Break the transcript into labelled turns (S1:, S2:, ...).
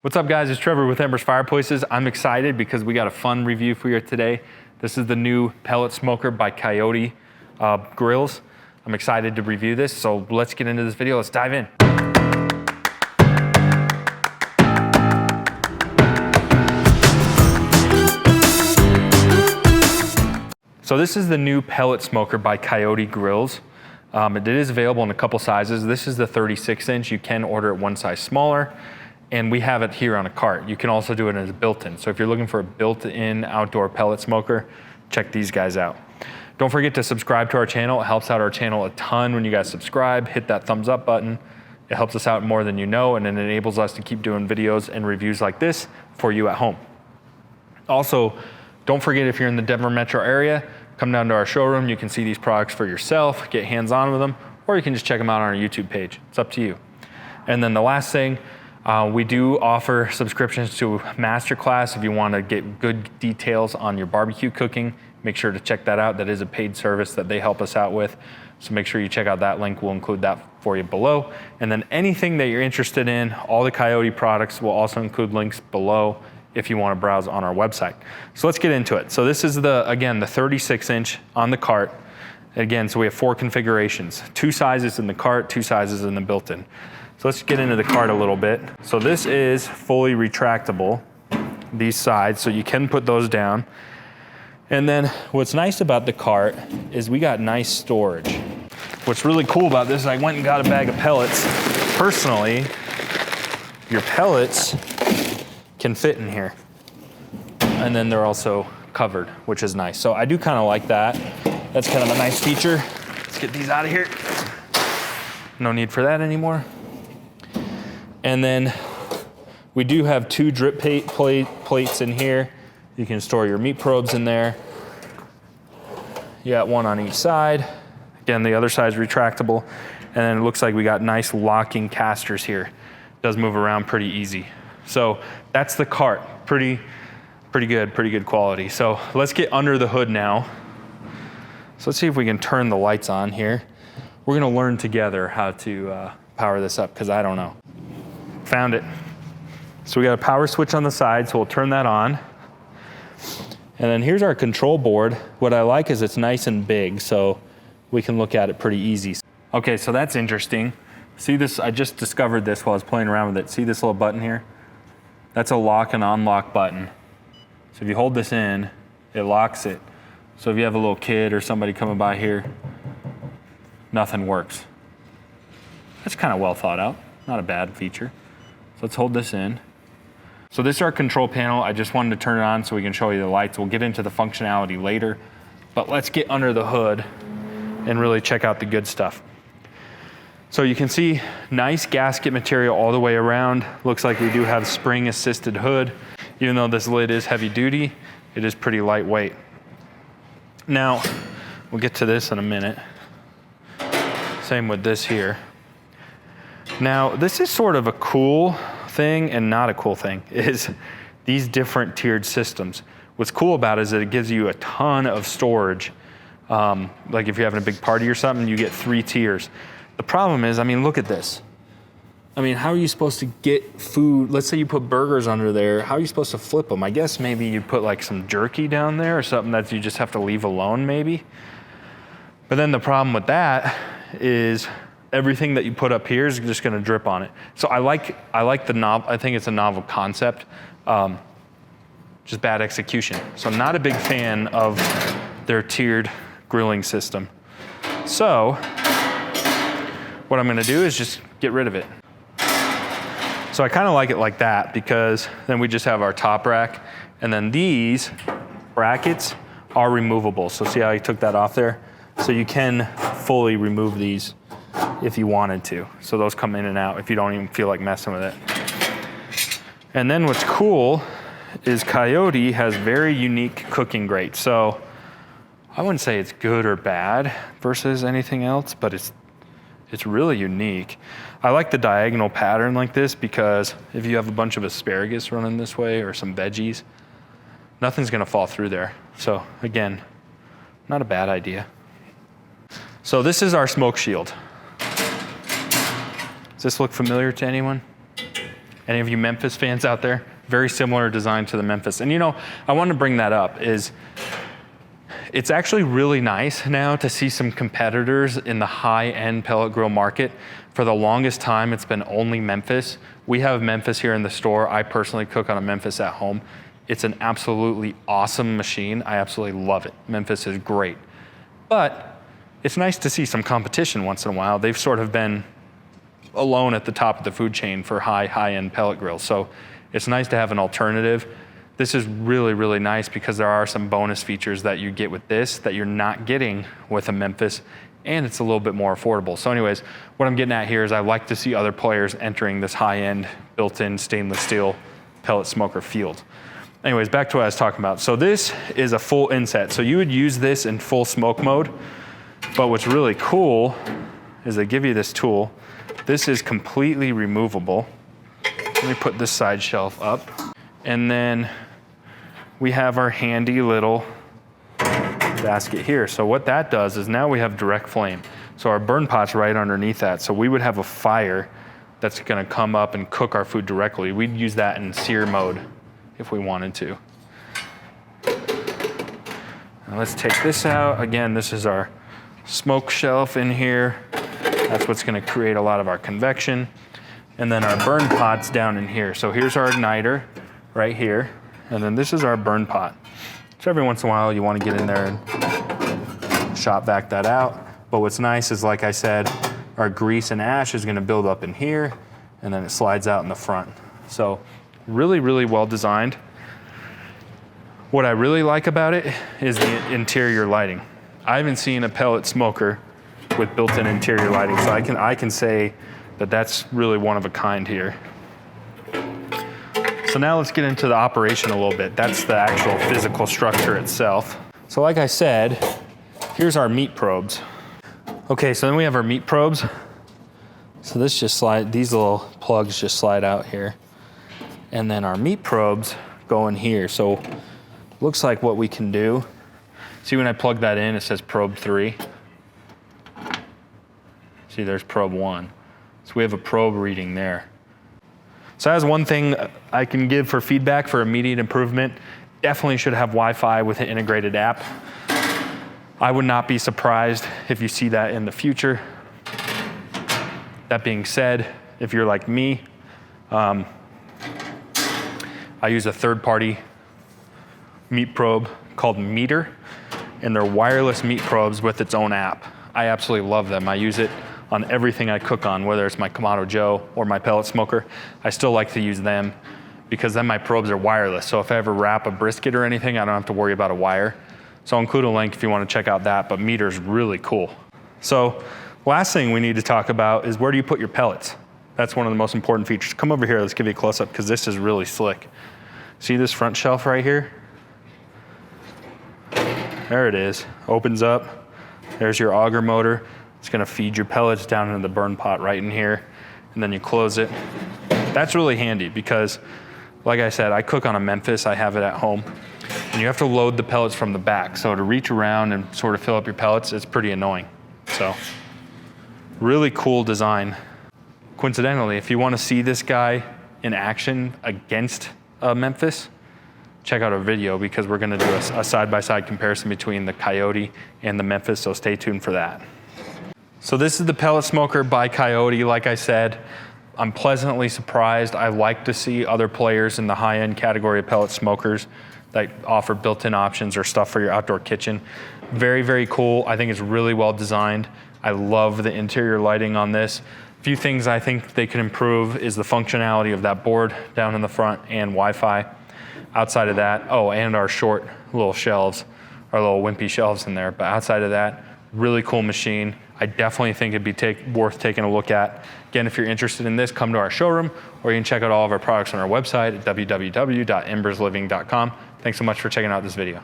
S1: What's up guys, it's Trevor with Embers Fireplaces. I'm excited because we got a fun review for you today. This is the new pellet smoker by Coyote grills. I'm excited to review this, so let's get into this video, let's dive in. So this is the new pellet smoker by Coyote grills. It is available in a couple sizes. This is the 36-inch. You can order it one size smaller. And we have it here on a cart. You can also do it as a built-in. So if you're looking for a built-in outdoor pellet smoker, check these guys out. Don't forget to subscribe to our channel. It helps out our channel a ton when you guys subscribe. Hit that thumbs up button. It helps us out more than you know, and it enables us to keep doing videos and reviews like this for you at home. Also, don't forget, if you're in the Denver metro area, come down to our showroom. You can see these products for yourself, get hands-on with them, or you can just check them out on our YouTube page. It's up to you. And then the last thing, we do offer subscriptions to Masterclass. If you want to get good details on your barbecue cooking, make sure to check that out. That is a paid service that they help us out with. So make sure you check out that link. We'll include that for you below. And then anything that you're interested in, all the Coyote products will also include links below if you want to browse on our website. So let's get into it. So this is again, the 36-inch on the cart. Again, so we have 4 configurations, 2 sizes in the cart, 2 sizes in the built-in. So let's get into the cart a little bit. So this is fully retractable, these sides, so you can put those down. And then what's nice about the cart is we got nice storage. What's really cool about this is I went and got a bag of pellets. Personally, your pellets can fit in here. And then they're also covered, which is nice. So I do kind of like that. That's kind of a nice feature. Let's get these out of here. No need for that anymore. And then we do have 2 drip plates in here. You can store your meat probes in there. You got 1 on each side. Again, the other side is retractable. And then it looks like we got nice locking casters here. It does move around pretty easy. So that's the cart, pretty good quality. So let's get under the hood now. So let's see if we can turn the lights on here. We're gonna learn together how to power this up, because I don't know. Found it. So we got a power switch on the side, so we'll turn that on. And then here's our control board. What I like is it's nice and big, so we can look at it pretty easy. Okay, so that's interesting. See this, I just discovered this while I was playing around with it. See this little button here? That's a lock and unlock button. So if you hold this in, it locks it. So if you have a little kid or somebody coming by here, nothing works. That's kind of well thought out, not a bad feature. So let's hold this in. So this is our control panel. I just wanted to turn it on so we can show you the lights. We'll get into the functionality later, but let's get under the hood and really check out the good stuff. So you can see nice gasket material all the way around. Looks like we do have spring assisted hood. Even though this lid is heavy duty, it is pretty lightweight. Now, we'll get to this in a minute. Same with this here. Now, this is sort of a cool thing and not a cool thing, is these different tiered systems. What's cool about it is that it gives you a ton of storage. Like if you're having a big party or something, you get 3 tiers. The problem is, I mean, look at this. I mean, how are you supposed to get food? Let's say you put burgers under there. How are you supposed to flip them? I guess maybe you put like some jerky down there or something that you just have to leave alone maybe. But then the problem with that is everything that you put up here is just gonna drip on it. So I like the I think it's a novel concept, just bad execution. So I'm not a big fan of their tiered grilling system. So what I'm gonna do is just get rid of it. So I kind of like it like that, because then we just have our top rack, and then these brackets are removable. So see how I took that off there? So you can fully remove these if you wanted to. So those come in and out if you don't even feel like messing with it. And then what's cool is Coyote has very unique cooking grates. So I wouldn't say it's good or bad versus anything else, but it's really unique. I like the diagonal pattern like this, because if you have a bunch of asparagus running this way or some veggies, nothing's gonna fall through there. So again, not a bad idea. So this is our smoke shield. Does this look familiar to anyone? Any of you Memphis fans out there? Very similar design to the Memphis. And you know, I wanted to bring that up is it's actually really nice now to see some competitors in the high-end pellet grill market. For the longest time, it's been only Memphis. We have Memphis here in the store. I personally cook on a Memphis at home. It's an absolutely awesome machine. I absolutely love it. Memphis is great. But it's nice to see some competition once in a while. They've sort of been alone at the top of the food chain for high-end pellet grills. So it's nice to have an alternative. This is really, really nice because there are some bonus features that you get with this that you're not getting with a Memphis, and it's a little bit more affordable. So anyways, what I'm getting at here is I like to see other players entering this high-end built-in stainless steel pellet smoker field. Anyways, back to what I was talking about. So this is a full inset. So you would use this in full smoke mode, but what's really cool is they give you this tool. This is completely removable. Let me put this side shelf up. And then we have our handy little basket here. So what that does is now we have direct flame. So our burn pot's right underneath that. So we would have a fire that's gonna come up and cook our food directly. We'd use that in sear mode if we wanted to. Now let's take this out. Again, this is our smoke shelf in here. That's what's gonna create a lot of our convection. And then our burn pot's down in here. So here's our igniter right here. And then this is our burn pot. So every once in a while you wanna get in there and shop vac that out. But what's nice is, like I said, our grease and ash is gonna build up in here, and then it slides out in the front. So really, really well designed. What I really like about it is the interior lighting. I haven't seen a pellet smoker with built-in interior lighting, so I can say that that's really one of a kind here. So now let's get into the operation a little bit. That's the actual physical structure itself. So like I said, here's our meat probes. Okay, so then we have our meat probes. So this just these little plugs just slide out here. And then our meat probes go in here. So looks like what we can do. See, when I plug that in, it says probe 3. See, there's probe 1. So we have a probe reading there. So that's one thing I can give for feedback for immediate improvement. Definitely should have Wi-Fi with an integrated app. I would not be surprised if you see that in the future. That being said, if you're like me, I use a third-party meat probe called Meter, and they're wireless meat probes with its own app. I absolutely love them. I use it on everything I cook on, whether it's my Kamado Joe or my pellet smoker. I still like to use them because then my probes are wireless. So if I ever wrap a brisket or anything, I don't have to worry about a wire. So I'll include a link if you want to check out that, but Meter's really cool. So last thing we need to talk about is where do you put your pellets? That's one of the most important features. Come over here, let's give you a close up because this is really slick. See this front shelf right here? There it is, opens up. There's your auger motor. It's gonna feed your pellets down into the burn pot right in here, and then you close it. That's really handy because, like I said, I cook on a Memphis, I have it at home, and you have to load the pellets from the back. So to reach around and sort of fill up your pellets, it's pretty annoying. So, really cool design. Coincidentally, if you wanna see this guy in action against a Memphis, check out our video because we're gonna do a side-by-side comparison between the Coyote and the Memphis, so stay tuned for that. So this is the pellet smoker by Coyote. Like I said, I'm pleasantly surprised. I like to see other players in the high-end category of pellet smokers that offer built-in options or stuff for your outdoor kitchen. Very, very cool. I think it's really well designed. I love the interior lighting on this. A few things I think they could improve is the functionality of that board down in the front and Wi-Fi. Outside of that, oh, and our short little shelves, our little wimpy shelves in there. But outside of that, really cool machine. I definitely think it'd be worth taking a look at. Again, if you're interested in this, come to our showroom, or you can check out all of our products on our website at www.embersliving.com. Thanks so much for checking out this video.